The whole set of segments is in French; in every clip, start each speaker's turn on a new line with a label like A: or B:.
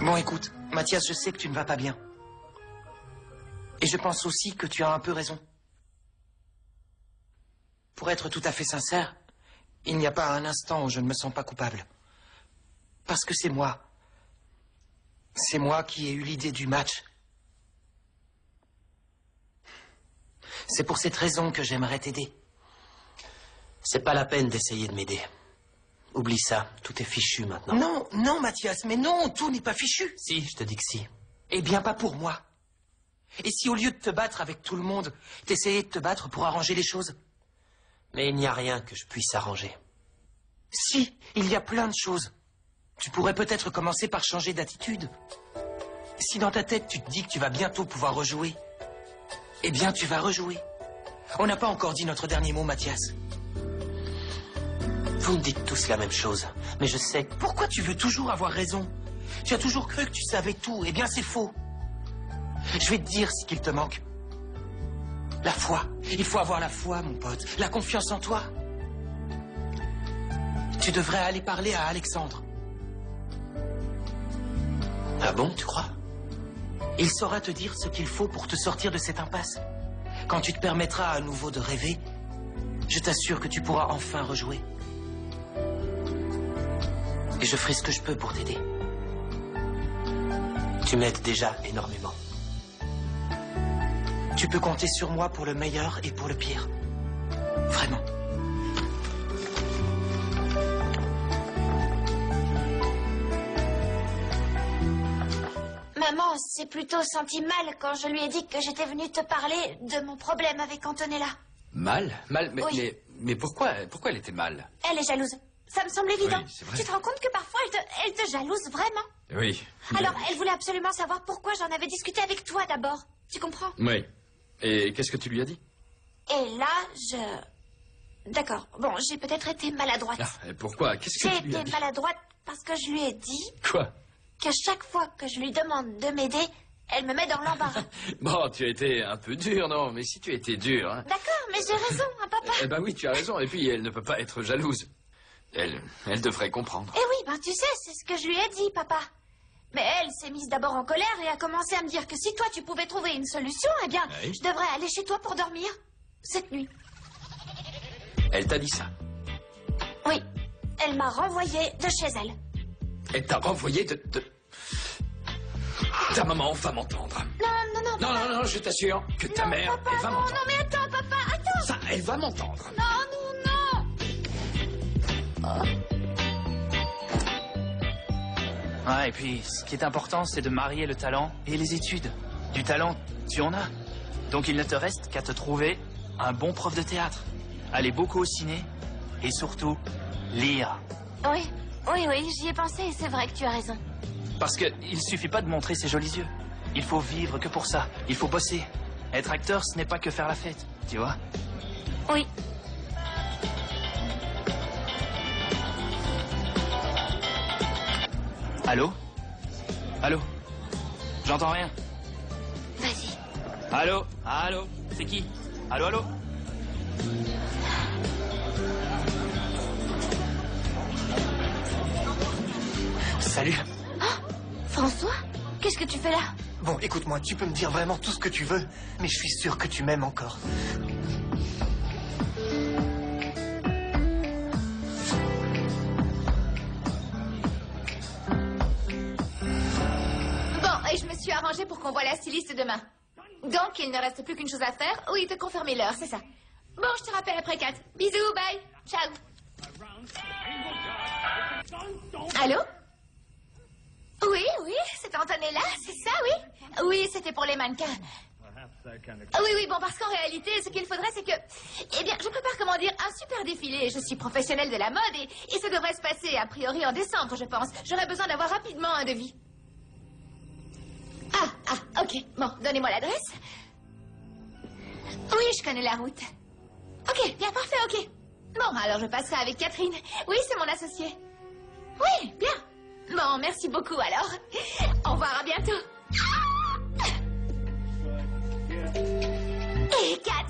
A: Bon, écoute, Mathias, je sais que tu ne vas pas bien. Et je pense aussi que tu as un peu raison. Pour être tout à fait sincère, il n'y a pas un instant où je ne me sens pas coupable. Parce que c'est moi. C'est moi qui ai eu l'idée du match. C'est pour cette raison que j'aimerais t'aider.
B: C'est pas la peine d'essayer de m'aider. Oublie ça, tout est fichu maintenant.
A: Non, non, Mathias, mais non, tout n'est pas fichu.
B: Si, je te dis que si.
A: Eh bien, pas pour moi. Et si au lieu de te battre avec tout le monde, t'essayais de te battre pour arranger les choses?
B: Mais il n'y a rien que je puisse arranger.
A: Si, il y a plein de choses. Tu pourrais peut-être commencer par changer d'attitude. Si dans ta tête, tu te dis que tu vas bientôt pouvoir rejouer, eh bien, tu vas rejouer. On n'a pas encore dit notre dernier mot, Mathias.
B: Vous me dites tous la même chose, mais je sais...
A: Pourquoi tu veux toujours avoir raison? Tu as toujours cru que tu savais tout. Eh bien, c'est faux. Je vais te dire ce qu'il te manque. La foi. Il faut avoir la foi, mon pote. La confiance en toi. Tu devrais aller parler à Alexandre.
B: Ah bon, tu crois?
A: Il saura te dire ce qu'il faut pour te sortir de cette impasse. Quand tu te permettras à nouveau de rêver, je t'assure que tu pourras enfin rejouer. Et je ferai ce que je peux pour t'aider.
B: Tu m'aides déjà énormément.
A: Tu peux compter sur moi pour le meilleur et pour le pire. Vraiment.
C: Maman s'est plutôt sentie mal quand je lui ai dit que j'étais venue te parler de mon problème avec Antonella.
D: Mal? Mal?
C: Oui.
D: Mais pourquoi elle était mal?
C: Elle est jalouse. Ça me semble évident.
D: Oui, c'est vrai.
C: Tu te rends compte que parfois elle te jalouse vraiment?
D: Oui.
C: Alors, elle voulait absolument savoir pourquoi j'en avais discuté avec toi d'abord. Tu comprends?
D: Oui. Et qu'est-ce que tu lui as dit?
C: Et là, D'accord. Bon, j'ai peut-être été maladroite.
D: Ah, et pourquoi? Qu'est-ce que
C: J'ai
D: tu lui as
C: été
D: dit?
C: maladroite parce que je lui ai dit
D: Quoi?
C: qu'à chaque fois que je lui demande de m'aider, elle me met dans l'embarras.
D: Bon, tu as été un peu dur, non? Mais si tu as été dur, hein...
C: D'accord, mais j'ai raison, hein, papa.
D: Eh ben oui, tu as raison. Et puis, elle ne peut pas être jalouse. Elle devrait comprendre.
C: Eh oui, ben tu sais, c'est ce que je lui ai dit, papa. Mais elle s'est mise d'abord en colère et a commencé à me dire que si toi tu pouvais trouver une solution, eh bien,
D: Oui.
C: je devrais aller chez toi pour dormir. Cette nuit.
D: Elle t'a dit ça?
C: Oui. Elle m'a renvoyée de chez elle.
D: Elle t'a renvoyé de... Ta maman va m'entendre.
C: Non,
D: Non, je t'assure que ta mère,
C: papa,
D: elle va
C: non,
D: m'entendre.
C: non, mais attends, papa, attends.
D: Ça, elle va m'entendre.
C: Non.
E: Ouais, et puis, ce qui est important, c'est de marier le talent et les études. Du talent, tu en as. Donc il ne te reste qu'à te trouver un bon prof de théâtre. Aller beaucoup au ciné et surtout, lire.
C: Oui, j'y ai pensé et c'est vrai que tu as raison.
E: Parce que il suffit pas de montrer ses jolis yeux. Il faut vivre que pour ça. Il faut bosser. Être acteur, ce n'est pas que faire la fête, tu vois?
C: Oui.
E: Allô? Allô? J'entends rien.
C: Vas-y.
E: Allô? Allô? C'est qui? Allô, allô?
A: Salut.
C: François? Qu'est-ce que tu fais là?
A: Bon, écoute-moi, tu peux me dire vraiment tout ce que tu veux, mais je suis sûr que tu m'aimes encore.
F: Bon, et je me suis arrangée pour qu'on voit la styliste demain. Donc, il ne reste plus qu'une chose à faire. Oui, te confirmer l'heure, c'est ça. Bon, je te rappelle après 4. Bisous, bye. Ciao. Allô? Oui, c'est Antonella, c'est ça, oui? Oui, c'était pour les mannequins. Oui, bon, parce qu'en réalité, ce qu'il faudrait, c'est que... Eh bien, je prépare, comment dire, un super défilé. Je suis professionnelle de la mode et ça devrait se passer, a priori, en décembre, je pense. J'aurais besoin d'avoir rapidement un devis. Ah, ok. Bon, donnez-moi l'adresse. Oui, je connais la route. Ok, bien, parfait, ok. Bon, alors je passerai avec Catherine. Oui, c'est mon associée. Oui, bien. Bon, merci beaucoup, alors. Au revoir, à bientôt. Et Kat?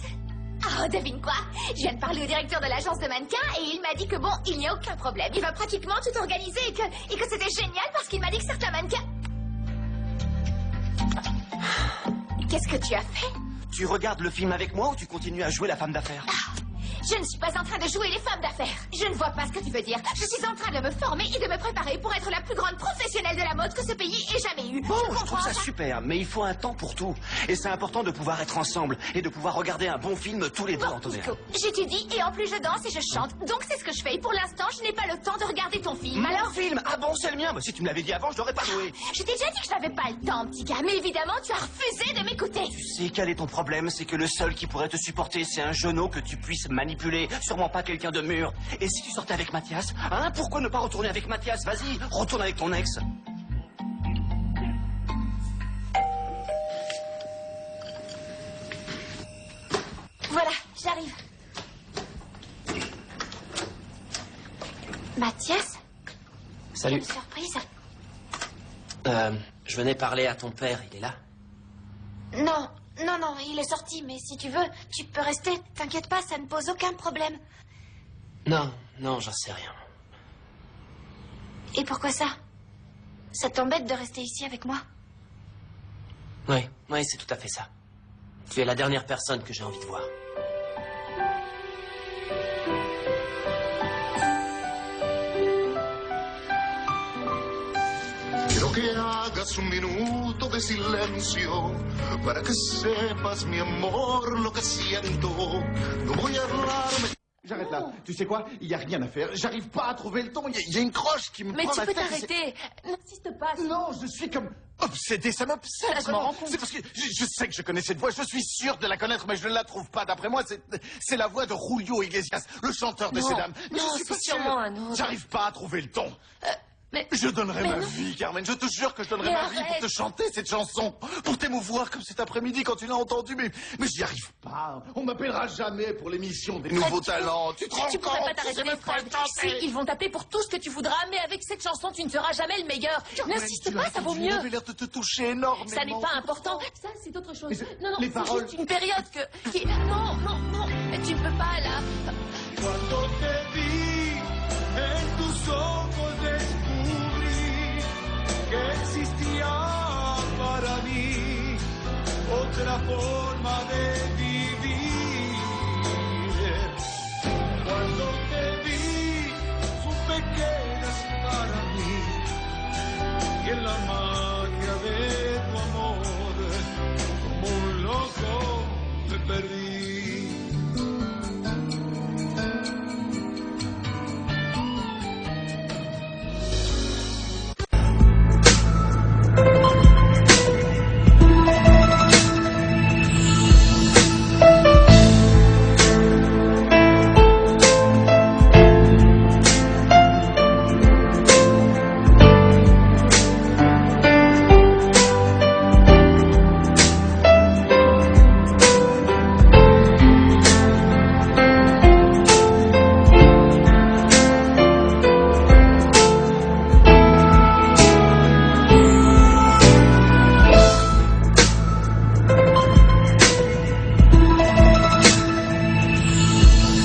F: Oh, devine quoi? Je viens de parler au directeur de l'agence de mannequins et il m'a dit que bon, il n'y a aucun problème. Il va pratiquement tout organiser et que c'était génial parce qu'il m'a dit que certains mannequins... qu'est-ce que tu as fait?
G: Tu regardes le film avec moi ou tu continues à jouer la femme d'affaires?
F: Je ne suis pas en train de jouer les femmes d'affaires. Je ne vois pas ce que tu veux dire. Je suis en train de me former et de me préparer pour être la plus grande professionnelle de la mode que ce pays ait jamais eue.
G: Bon, je trouve ça super, mais il faut un temps pour tout. Et c'est important de pouvoir être ensemble et de pouvoir regarder un bon film tous les deux,
F: Bon,
G: Antonella.
F: Nico, j'étudie et en plus je danse et je chante. Donc c'est ce que je fais. Et pour l'instant, je n'ai pas le temps de regarder ton film. Alors,
G: Mon film? Ah bon, c'est le mien. Bah, si tu me l'avais dit avant, je l'aurais pas joué.
F: je t'ai déjà dit que je n'avais pas le temps, petit gars. Mais évidemment, tu as refusé de m'écouter.
G: Tu sais quel est ton problème? C'est que le seul qui pourrait te supporter, c'est un genou que tu puisses manipuler. Sûrement pas quelqu'un de mûr. Et si tu sortais avec Mathias? Hein? Pourquoi ne pas retourner avec Mathias? Vas-y, retourne avec ton ex.
F: Voilà, j'arrive. Mathias,
B: Salut.
F: quelle surprise.
B: Je venais parler à ton père, il est là?
F: Non, non, il est sorti. Mais si tu veux, tu peux rester. T'inquiète pas, ça ne pose aucun problème.
B: Non, j'en sais rien.
F: Et pourquoi ça? Ça t'embête de rester ici avec moi?
B: Oui, c'est tout à fait ça. Tu es la dernière personne que j'ai envie de voir.
H: Quiero que hagas un minuto de silencio para que sepas, mi amor, lo que siento. No voy a hablarme.
I: J'arrête là. Tu sais quoi? Il n'y a rien à faire. J'arrive pas à trouver le ton. Il y a une croche qui me
J: Mais
I: prend
J: tu
I: la
J: peux
I: tête.
J: t'arrêter. N'insiste pas.
I: Non, je suis comme obsédé. Ça m'obsède.
J: Là, je m'en rends compte.
I: C'est parce que je sais que je connais cette voix. Je suis sûr de la connaître, mais je ne la trouve pas. D'après moi, c'est la voix de Julio Iglesias, le chanteur de
J: Non,
I: ces dames. Mais
J: non,
I: je suis
J: c'est
I: pas sûr.
J: sûrement un autre.
I: J'arrive pas à trouver le ton.
J: Mais
I: Je donnerai
J: mais
I: ma
J: non.
I: vie, Carmen. Je te jure que je donnerai
J: Mais
I: ma vie pour
J: arrête.
I: te chanter cette chanson. Pour t'émouvoir comme cet après-midi quand tu l'as entendue. Mais j'y arrive pas. On m'appellera jamais pour l'émission des nouveaux talents. Tu te rends
J: tu pourrais
I: compte?
J: pas
I: Tu sais
J: t'arrêter,
I: même pas
J: Fred.
I: chanter.
J: Si, ils vont taper pour tout ce que tu voudras, mais avec cette chanson, tu ne seras jamais le meilleur. N'insiste pas, ça vaut
I: Tu
J: mieux.
I: avais l'air de te toucher énormément.
J: Ça n'est pas important. Ça, c'est autre chose. Non,
I: les
J: c'est
I: paroles-
J: juste une période qui... Non, mais tu ne peux pas, là.
H: Cuando te vi en tus ojos descubrí que existía para mí otra forma de